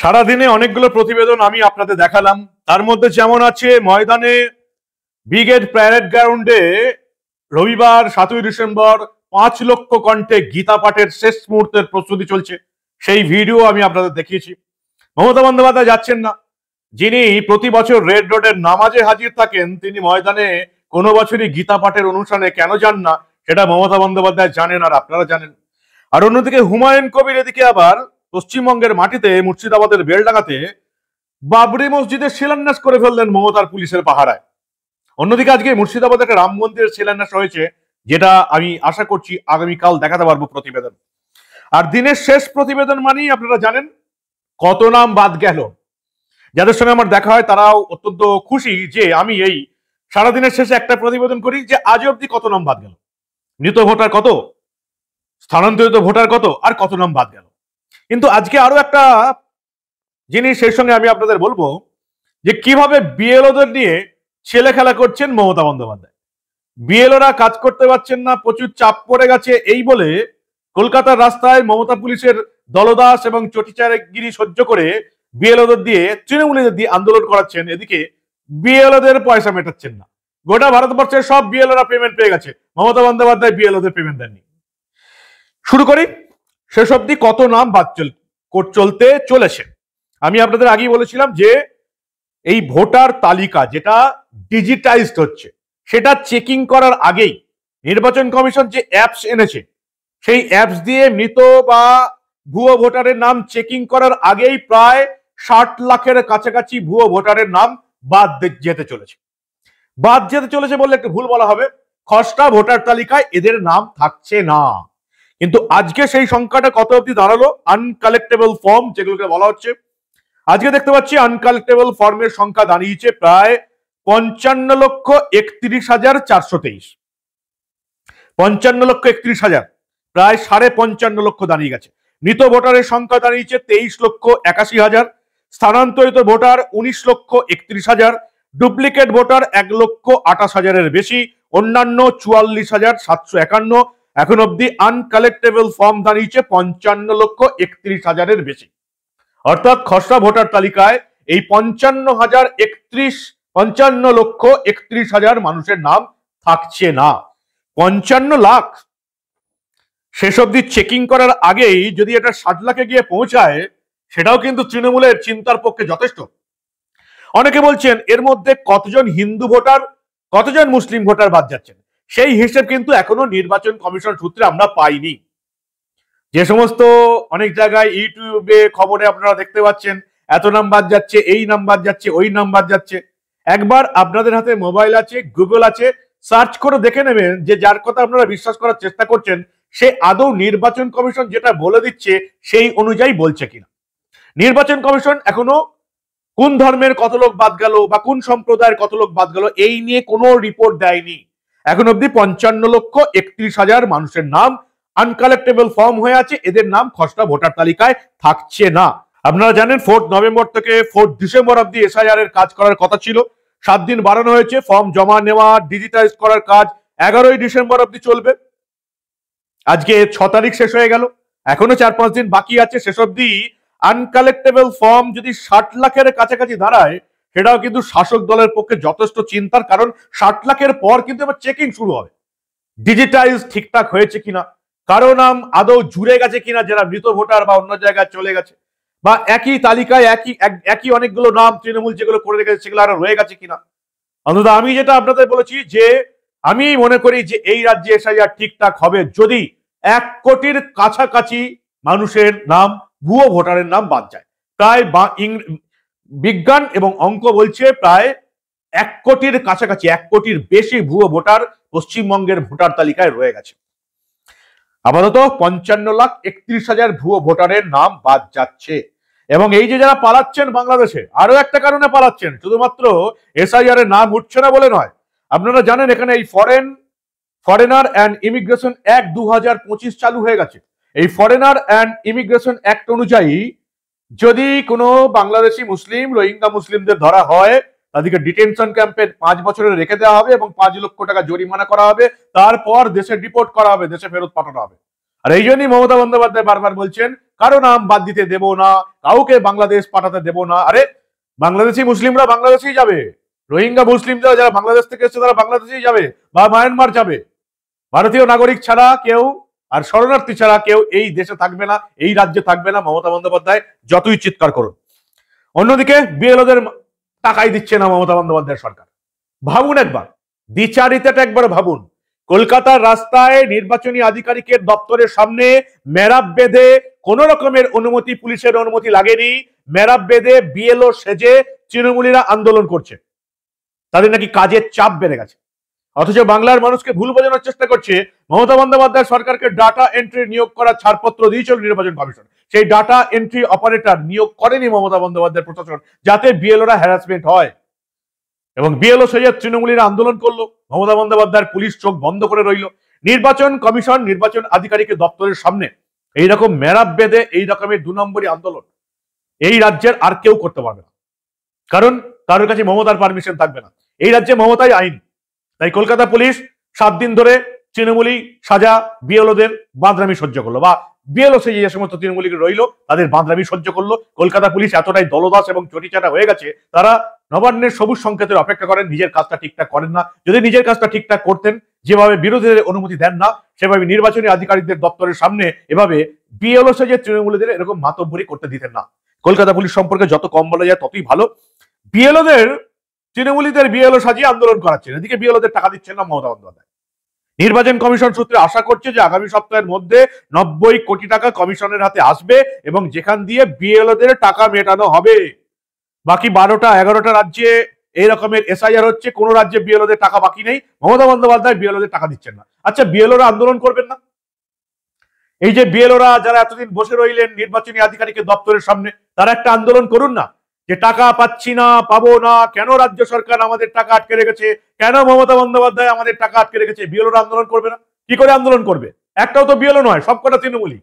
সারাদিনে অনেকগুলো প্রতিবেদন আমি আপনাদের দেখালাম। তার মধ্যে যেমন আছে, ময়দানে ব্রিগেড প্যারেড গ্রাউন্ডে রবিবার 7ই ডিসেম্বর 5 লক্ষ কণ্ঠে গীতা পাঠের শেষ মুহূর্তের প্রস্তুতি চলছে। সেই ভিডিও আমি আপনাদের দেখিয়েছি। মমতা বন্দ্যোপাধ্যায় যাচ্ছেন না। যিনি প্রতি বছর রেড রোডের নামাজে হাজির থাকেন, তিনি ময়দানে কোনো বছরই গীতা পাঠের অনুষ্ঠানে কেন যান না, সেটা মমতা বন্দ্যোপাধ্যায় জানেন আর আপনারা জানেন। আর অন্যদিকে হুমায়ুন কবির এদিকে আবার পশ্চিমবঙ্গের মাটিতে মুর্শিদাবাদের বেলডাঙ্গাতে বাবরি মসজিদের শিলান্যাস করে ফেললেন মমতার পুলিশের পাহারায়। অন্যদিকে আজকে মুর্শিদাবাদে একটা রাম মন্দিরের শিলান্যাস হয়েছে, যেটা আমি আশা করছি আগামীকাল দেখাতে পারবো প্রতিবেদন। আর দিনের শেষ প্রতিবেদন মানেই আপনারা জানেন কত নাম বাদ গেল। যাদের সঙ্গে আমার দেখা হয় তারাও অত্যন্ত খুশি যে আমি এই সারাদিনের শেষে একটা প্রতিবেদন করি যে আজ অব্দি কত নাম বাদ গেল, মৃত ভোটার কত, স্থানান্তরিত ভোটার কত, আর কত নাম বাদ গেল। কিন্তু আজকে আরো একটা জিনিস সেই সঙ্গে আমি আপনাদের বলবো যে কিভাবে বিএলওদের নিয়ে ছেলে খেলা করছেন মমতা বন্দ্যোপাধ্যায়। বিএলওরা কাজ করতে পারছেন না, প্রচুর চাপ পড়ে গেছে, এই বলে কলকাতার রাস্তায় মমতা পুলিশের দলদাস এবং চটিচারগিরি সহ্য করে বিএলওদের দিয়ে, তৃণমূলীদের দিয়ে আন্দোলন করাচ্ছেন। এদিকে বিএলওদের পয়সা মেটাচ্ছেন না। গোটা ভারতবর্ষের সব বিএলওরা পেমেন্ট পেয়ে গেছে, মমতা বন্দ্যোপাধ্যায় বিএলওদের পেমেন্ট দেননি। শুরু করি, শেষ অব্দি কত নাম বাদ চলতে চলেছে। আমি আপনাদের আগেই বলেছিলাম যে এই ভোটার তালিকা যেটা ডিজিটাইজড হচ্ছে, সেটা চেকিং করার আগেই নির্বাচন কমিশন যে অ্যাপস এনেছে, সেই অ্যাপস দিয়ে মৃত বা ভুয়ো ভোটারের নাম চেকিং করার আগেই প্রায় 60 লাখের কাছাকাছি ভুয়ো ভোটারের নাম বাদ যেতে চলেছে বললে একটু ভুল বলা হবে। খসড়া ভোটার তালিকায় এদের নাম থাকছে না। কিন্তু আজকে সেই সংখ্যাটা কত অবধি দাঁড়ালো, আনকালেক্টেবল ফর্ম যেগুলোকে বলা হচ্ছে, আজকে দেখতে পাচ্ছি আনকালেক্টেবল ফর্মের সংখ্যা দাঁড়িয়েছে প্রায় 55,31,423। 55,31,000, প্রায় 55.5 লক্ষ দাঁড়িয়ে গেছে। মৃত ভোটারের সংখ্যা দাঁড়িয়েছে 23,81,000। স্থানান্তরিত ভোটার 19,31,000। ডুপ্লিকেট ভোটার 1,28,000-এর বেশি। অন্যান্য 44,751। এখন অব্দি আনকালেক্টেবল ফর্ম দাঁড়িয়েছে 55,31,000-এর বেশি। অর্থাৎ খসড়া ভোটার তালিকায় এই 55,31,000 মানুষের নাম থাকছে না। 55 লাখ শেষ অব্দি চেকিং করার আগেই যদি এটা 60 লাখে গিয়ে পৌঁছায়, সেটাও কিন্তু তৃণমূলের চিন্তার পক্ষে যথেষ্ট। অনেকে বলছেন এর মধ্যে কতজন হিন্দু ভোটার, কতজন মুসলিম ভোটার বাদ যাচ্ছেন, সেই হিসেব কিন্তু এখনো নির্বাচন কমিশন সূত্রে আমরা পাইনি। যে সমস্ত অনেক জায়গায় ইউটিউবে খবরে আপনারা দেখতে পাচ্ছেন এত নাম বাদ যাচ্ছে, এই নাম বাদ যাচ্ছে, ওই নাম বাদ যাচ্ছে, একবার আপনাদের হাতে মোবাইল আছে, গুগল আছে, সার্চ করে দেখে নেবেন যে যার কথা আপনারা বিশ্বাস করার চেষ্টা করছেন সে আদৌ নির্বাচন কমিশন যেটা বলে দিচ্ছে সেই অনুযায়ী বলছে কিনা। নির্বাচন কমিশন এখনো কোন ধর্মের কত লোক বাদ গেল বা কোন সম্প্রদায়ের কত লোক বাদ গেল এই নিয়ে কোনো রিপোর্ট দেয়নি। এখন অব্দি 55,31,000 মানুষের নাম আনকালেক্টেবল ফর্ম হয়ে আছে, এদের নাম খসড়া ভোটার তালিকায় থাকছে না। আপনারা জানেন 4 নভেম্বর থেকে 4 ডিসেম্বর অব্দি এসআইআর এর কাজ করার কথা ছিল। 7 দিন বাড়ানো হয়েছে। ফর্ম জমা নেওয়া, ডিজিটাইজ করার কাজ 11ই ডিসেম্বর অব্দি চলবে। আজকে 6 তারিখ শেষ হয়ে গেল, এখনো 4-5 দিন বাকি আছে। শেষ অব্দি আনকালেক্টেবল ফর্ম যদি 60 লাখের কাছাকাছি দাঁড়ায়, সেটাও কিন্তু শাসক দলের পক্ষে যথেষ্ট চিন্তার, কারণ 60 লাখের পর কিন্তু এবার চেকিং শুরু হবে, ডিজিটাইজ ঠিকঠাক হয়েছে কিনা, কারো নাম আদৌ জুড়ে গেছে কিনা যারা মৃত ভোটার বা অন্য জায়গায় চলে গেছে, বা একই তালিকায় একই অনেকগুলো নাম তৃণমূল যেগুলো করে রেখেছে সেগুলো আরো রয়ে গেছে কিনা। অন্তত আমি যেটা আপনাদের বলেছি যে আমি মনে করি যে এই রাজ্যে এসআইআর ঠিকঠাক হবে যদি 1 কোটির কাছাকাছি মানুষের নাম, ভুয়ো ভোটারের নাম বাদ যায়। প্রায় বিজ্ঞান এবং অঙ্ক বলছে প্রায় 1 কোটির কাছাকাছি, 1 কোটির বেশি ভুয়ো ভোটার পশ্চিমবঙ্গের ভোটার তালিকায় রয়ে গেছে। আপাতত 55,31,000 ভুয়ো ভোটারের নাম বাদ যাচ্ছে। এবং এই যে যারা পালাচ্ছেন বাংলাদেশে, আরো একটা কারণে পালাচ্ছেন, শুধুমাত্র এসআইআর এর নাম উঠছে না বলে নয়। আপনারা জানেন এখানে এই ফরেনার অ্যান্ড ইমিগ্রেশন অ্যাক্ট 2025 চালু হয়ে গেছে। এই ফরেনার অ্যান্ড ইমিগ্রেশন অ্যাক্ট অনুযায়ী যদি কোনো বাংলাদেশি মুসলিম, রোহিঙ্গা মুসলিমদের ধরা হয়, তাদেরকে ডিটেনশন ক্যাম্পে 5 বছরের রেখে দেওয়া হবে এবং 5 লক্ষ টাকা জরিমানা করা হবে। তারপর দেশে ডিপোর্ট করা হবে, দেশে ফেরত পাঠানো হবে। আর এই জন্যই মমতা বন্দ্যোপাধ্যায় বারবার বলছেন কারো নাম বাদ দিতে দেব না, কাউকে বাংলাদেশ পাঠাতে দেব না। আরে বাংলাদেশি মুসলিমরা বাংলাদেশেই যাবে, রোহিঙ্গা মুসলিমরা যারা বাংলাদেশ থেকে এসছে তারা বাংলাদেশেই যাবে বা মায়ানমার যাবে। ভারতীয় নাগরিক ছাড়া কেউ আর শরণার্থী ছাড়া কেউ এই দেশে থাকবে না, এই রাজ্যে থাকবে না। মমতা বন্দ্যোপাধ্যায় যতই চিৎকার করুন। অন্যদিকে বিএলওদের টাকাই দিচ্ছে না মমতা বন্দ্যোপাধ্যায় সরকার। ভাবুন একবার, দ্বিচারিতাটা একবার ভাবুন। কলকাতার রাস্তায় নির্বাচনী আধিকারিকের দপ্তরের সামনে মেরাব বেঁধে, কোন রকমের অনুমতি, পুলিশের অনুমতি লাগেনি, মেরাব বেঁধে বিএলও সেজে তৃণমূলীরা আন্দোলন করছে। তাদের নাকি কাজের চাপ বেড়ে গেছে। অথচ বাংলার মানুষকে ভুল বোঝানোর চেষ্টা করছে। মমতা বন্দ্যোপাধ্যায় সরকারকে ডাটা এন্ট্রি নিয়োগ করার ছাড়পত্র দিয়েছিল নির্বাচন কমিশন। সেই ডাটা এন্ট্রি অপারেটর নিয়োগ করেনি মমতা বন্দ্যোপাধ্যায়ের প্রশাসন, যাতে বিএলওরা হ্যারাসমেন্ট হয়। এবং বিএলও সেজে তৃণমূলীরা আন্দোলন করলো, মমতা বন্দ্যোপাধ্যায়ের পুলিশ চোখ বন্ধ করে রইল। নির্বাচন কমিশন নির্বাচন আধিকারিকের দপ্তরের সামনে এইরকম মেরাব বেঁধে এই রকমের 2 নম্বরী আন্দোলন এই রাজ্যের আর কেউ করতে পারবে না, কারণ কারোর কাছে মমতার পারমিশন থাকবে না। এই রাজ্যে মমতাই আইন। তাই কলকাতা পুলিশ 7 দিন ধরে তৃণমূলী সাজা বিএলওদের বাঁদরামি সহ্য করলো, বা বিএলও সে যে সমস্ত তৃণমূলীকে রইল তাদের বাঁদরামি সহ্য করলো। কলকাতা পুলিশ এতটাই দলদাস এবং চটিচাটা হয়ে গেছে, তারা নবান্নের সবুজ সংকেতের অপেক্ষা করেন, নিজের কাজটা ঠিকঠাক করেন না। যদি নিজের কাজটা ঠিকঠাক করতেন, যেভাবে বিরোধীদের অনুমতি দেন না, সেভাবে নির্বাচনী আধিকারিকদের দপ্তরের সামনে এভাবে বিএলও সেজে তৃণমূলীদের এরকম মাতব্বরি করতে দিতেন না। কলকাতা পুলিশ সম্পর্কে যত কম বলা যায় ততই ভালো। বিএলওদের তৃণমূলীদের বিএলও সাজিয়ে আন্দোলন করাচ্ছেন, এদিকে বিএলওদের টাকা দিচ্ছেন না মমতা বন্দ্যোপাধ্যায়। নির্বাচন কমিশন সূত্রে আশা করছে যে আগামী সপ্তাহের মধ্যে 90 কোটি টাকা কমিশনের হাতে আসবে এবং যেখান দিয়ে বিএলওদের টাকা মেটানো হবে। বাকি 12টা 11টা রাজ্যে এই রকমের এসআইআর হচ্ছে, কোন রাজ্যে বিএলওদের টাকা বাকি নেই। মমতা বন্দ্যোপাধ্যায় বিএলওদের টাকা দিচ্ছেন না। আচ্ছা, বিএলওরা আন্দোলন করবেন না? এই যে বিএলওরা যারা এতদিন বসে রইলেন নির্বাচনী আধিকারিকের দপ্তরের সামনে, তারা একটা আন্দোলন করুন না, যে টাকা পাচ্ছি না, পাবো না, কেন রাজ্য সরকার আমাদের টাকা আটকে রেখেছে, কেন মমতা বন্দ্যোপাধ্যায় আমাদের টাকা আটকে রেখেছে। বিএলওরা আন্দোলন করবে না? কি করে আন্দোলন করবে? একটাও তো বিএলও নয়, সবকটা তৃণমূলী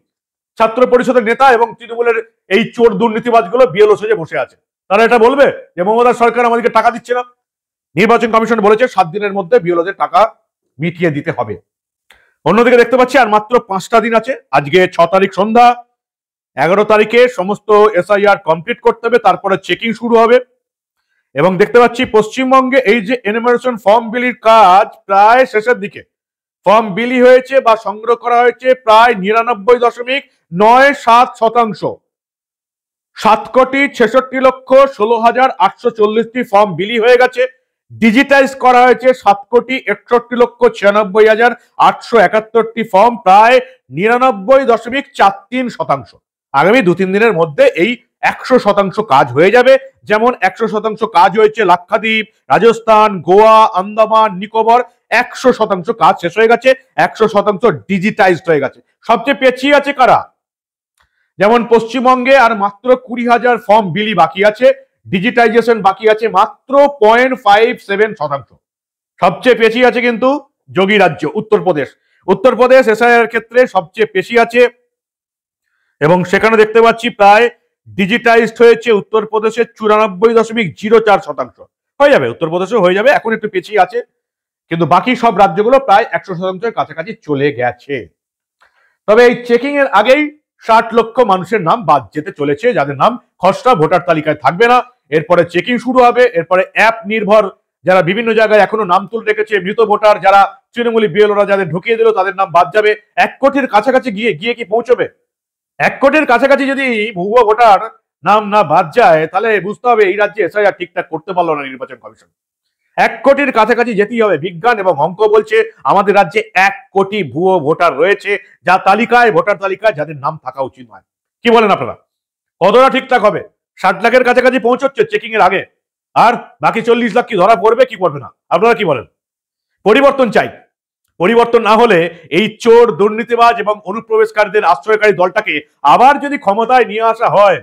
ছাত্র পরিষদের নেতা এবং তৃণমূলের এই চোর দুর্নীতিবাজগুলো বিএলও সেজে বসে আছে। তারা এটা বলবে যে মমতা সরকার আমাদেরকে টাকা দিচ্ছে না? নির্বাচন কমিশন বলেছে 7 দিনের মধ্যে বিএলওদের টাকা মিটিয়ে দিতে হবে। অন্যদিকে দেখতে পাচ্ছি আর মাত্র 5টা দিন আছে। আজকে 6 তারিখ সন্ধ্যা, 11 তারিখে সমস্ত এসআইআর কমপ্লিট করতে হবে, তারপরে চেকিং শুরু হবে। এবং দেখতে পাচ্ছি পশ্চিমবঙ্গে এই যে এনুমারেশন ফর্ম বিলির কাজ প্রায় শেষের দিকে। ফর্ম বিলি হয়েছে বা সংগ্রহ করা হয়েছে প্রায় 99.97%। 7,66,16,840টি ফর্ম বিলি হয়ে গেছে। ডিজিটাইজ করা হয়েছে 7,61,96,871টি ফর্ম, প্রায় 99.43%। আগামী 2-3 দিনের মধ্যে এই 100% কাজ হয়ে যাবে। যেমন 100% কাজ হয়েছে লাক্ষাদ্বীপ, রাজস্থান, গোয়া, আন্দামান, নিকোবর। 100% কাজ শেষ হয়ে গেছে, 100% ডিজিটাইজড হয়ে গেছে। সবচেয়ে পেছিয়ে আছে কারা? যেমন পশ্চিমবঙ্গে আর মাত্র 20,000 ফর্ম বিলি বাকি আছে, ডিজিটাইজেশন বাকি আছে মাত্র 0.57%। সবচেয়ে পেছিয়ে আছে কিন্তু যোগী রাজ্য উত্তরপ্রদেশ। উত্তরপ্রদেশ এসআইআর ক্ষেত্রে সবচেয়ে পেছিয়ে আছে এবং সেখানে দেখতে পাচ্ছি প্রায় ডিজিটাইজড হয়েছে উত্তরপ্রদেশের 94.04%। হয়ে যাবে, উত্তরপ্রদেশে হয়ে যাবে, এখন একটু পেছিয়ে আছে, কিন্তু বাকি সব রাজ্যগুলো প্রায় 100%-এর কাছাকাছি চলে গেছে। তবে এই চেকিং এর আগেই 60 লক্ষ মানুষের নাম বাদ যেতে চলেছে, যাদের নাম খসড়া ভোটার তালিকায় থাকবে না। এরপরে চেকিং শুরু হবে, এরপরে অ্যাপ নির্ভর যারা বিভিন্ন জায়গায় এখনো নাম তুলে রেখেছে, মৃত ভোটার যারা তৃণমূলী বিএলওরা যাদের ঢুকিয়ে দিল তাদের নাম বাদ যাবে। 1 কোটির কাছাকাছি গিয়ে কি পৌঁছবে? 1 কোটির কাছাকাছি যদি ভুয়ো ভোটার নাম না বাদ যায়, তাহলে বুঝতে হবে এই রাজ্যে এসআইআর ঠিকঠাক করতে পারলো না নির্বাচন কমিশন। 1 কোটির কাছাকাছি যেতেই হবে। বিজ্ঞান এবং অঙ্ক বলছে আমাদের রাজ্যে 1 কোটি ভুয়ো ভোটার রয়েছে, যা তালিকায়, ভোটার তালিকায় যাদের নাম থাকা উচিত নয়। কি বলেন আপনারা? কতটা ঠিকঠাক হবে? 60 লাখের কাছাকাছি পৌঁছচ্ছে চেকিং এর আগে, আর বাকি 40 লাখ কি ধরা পড়বে কি পড়বে না? আপনারা কি বলেন? পরিবর্তন চাই। পরিবর্তন না হলে এই চোর, দুর্নীতিবাজ এবং অনুপ্রবেশকারীদের আশ্রয়কারী দলটাকে আবার যদি ক্ষমতায় নিয়ে আসা হয়,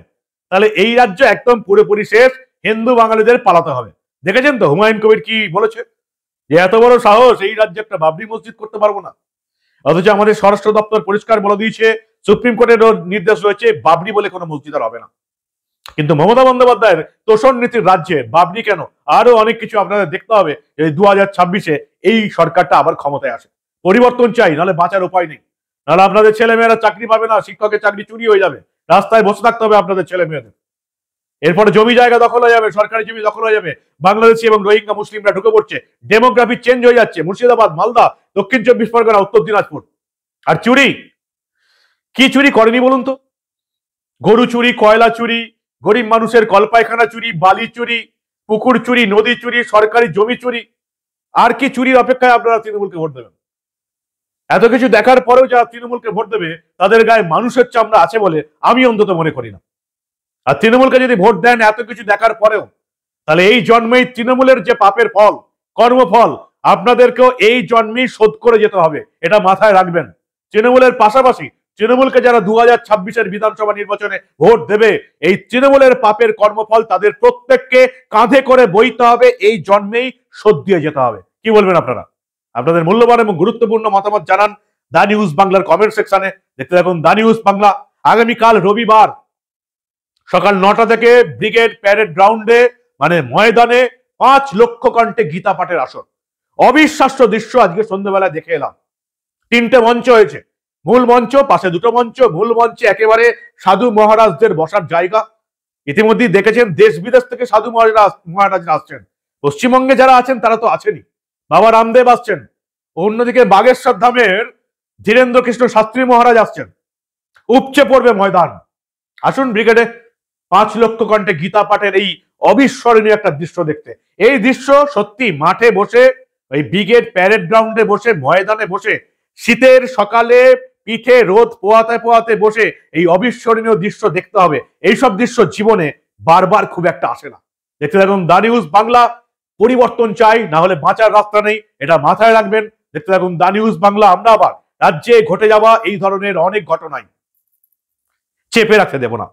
তাহলে এই রাজ্য একদম পুরোপুরি শেষ। হিন্দু বাঙালিদের পালাতে হবে। দেখেছেন তো হুমায়ুন কবির কি বলেছে, যে এত বড় সাহস, এই রাজ্যে একটা বাবরি মসজিদ করতে পারবো না। অথচ আমাদের স্বরাষ্ট্র দপ্তর পরিষ্কার বলে দিয়েছে, সুপ্রিম কোর্টের নির্দেশ রয়েছে, বাবরি বলে কোনো মসজিদ আর হবে না। কিন্তু মমতা বন্দ্যোপাধ্যায়ের তোষণ নীতির রাজ্যে বাবরি কেন, আরো অনেক কিছু আপনাদের দেখতে হবে এই 2026-এ এই সরকারটা আবার ক্ষমতায় আসে। পরিবর্তন চাই, নাহলে বাঁচার উপায় নেই। নাহলে আপনাদের ছেলেমেয়েরা চাকরি পাবে না, শিক্ষকের চাকরি চুরি হয়ে যাবে, রাস্তায় বসে থাকতে হবে আপনাদের ছেলে মেয়েদের। এরপরে জমি জায়গা দখল হয়ে যাবে, সরকারি জমি দখল হয়ে যাবে, বাংলাদেশি এবং রোহিঙ্গা মুসলিমরা ঢুকে পড়ছে, ডেমোগ্রাফি চেঞ্জ হয়ে যাচ্ছে। মুর্শিদাবাদ, মালদা, দক্ষিণ 24 পরগনা, উত্তর দিনাজপুর। আর চুরি, কি চুরি করেনি বলুন তো? গরু চুরি, কয়লা চুরি, গরিব মানুষের কলপায়খানা চুরি, বালি চুরি, পুকুর চুরি, নদী চুরি, সরকারি জমি চুরি। আর কি চুরির অপেক্ষায় আপনারা তৃণমূলকে ভোট দেবেন? এত কিছু দেখার পরেও যারা তৃণমূলকে ভোট দেবে তাদের গায়ে মানুষের চামড়া আছে বলে আমি অন্তত মনে করি না। আর তৃণমূলকে যদি ভোট দেন এত কিছু দেখার পরেও, তাহলে এই জন্মেই তৃণমূলের যে পাপের ফল, কর্মফল, আপনাদেরকেও এই জন্মেই শোধ করে যেতে হবে, এটা মাথায় রাখবেন। তৃণমূলের পাশাপাশি তৃণমূলকে যারা 2026-এর বিধানসভা নির্বাচনে ভোট দেবে, এই তৃণমূলের পাপের কর্মফল তাদের প্রত্যেককে কাঁধে করে বইতে হবে, এই জন্মেই শোধ দিয়ে যেতে হবে। কি বলবেন আপনারা? আপনাদের মূল্যবান এবং গুরুত্বপূর্ণ মতামত জানান দা নিউজ বাংলার কমেন্ট সেকশনে। দেখতে থাকুন দা নিউজ বাংলা। আগামীকাল রবিবার সকাল 9টা থেকে ব্রিগেড প্যারেড গ্রাউন্ডে মানে ময়দানে 5 লক্ষ কণ্ঠে গীতা পাঠের আসর। অবিশ্বাস্য দৃশ্য আজকে সন্ধ্যাবেলা দেখে এলাম। 3টে মঞ্চ হয়েছে, মূল মঞ্চ, পাশে 2টো মঞ্চ, মূল মঞ্চে একেবারে সাধু মহারাজদের বসার জায়গা। ইতিমধ্যেই দেখেছেন দেশ বিদেশ থেকে সাধু মহারাজরা আসছেন। পশ্চিমবঙ্গে যারা আছেন তারা তো আছেনই, বাবা রামদেব আসছেন, অন্যদিকে বাগেশ্বর ধামের ধীরেন্দ্র কৃষ্ণ শাস্ত্রী মহারাজ আসছেন। উপচে পড়বে ময়দান। আসুন ব্রিগেডে 5 লক্ষ কণ্ঠে গীতা পাঠের এই অবিস্মরণীয় একটা দৃশ্য দেখতে। এই দৃশ্য সত্যি মাঠে বসে, ওই ব্রিগেড প্যারেড গ্রাউন্ডে বসে, ময়দানে বসে, শীতের সকালে পিঠে রোদ পোয়াতে পোয়াতে বসে এই অবিস্মরণীয় দৃশ্য দেখতে হবে। এইসব দৃশ্য জীবনে বারবার খুব একটা আসে না। দেখতে থাকুন দা নিউজ বাংলা। পরিবর্তন চাই, না হলে বাঁচার রাস্তা নেই, এটা মাথায় রাখবেন। দেখতে থাকুন দা নিউজ বাংলা। আমরা আবার রাজ্যে ঘটে যাওয়া এই ধরনের অনেক ঘটনাই চেপে রাখতে দেব না।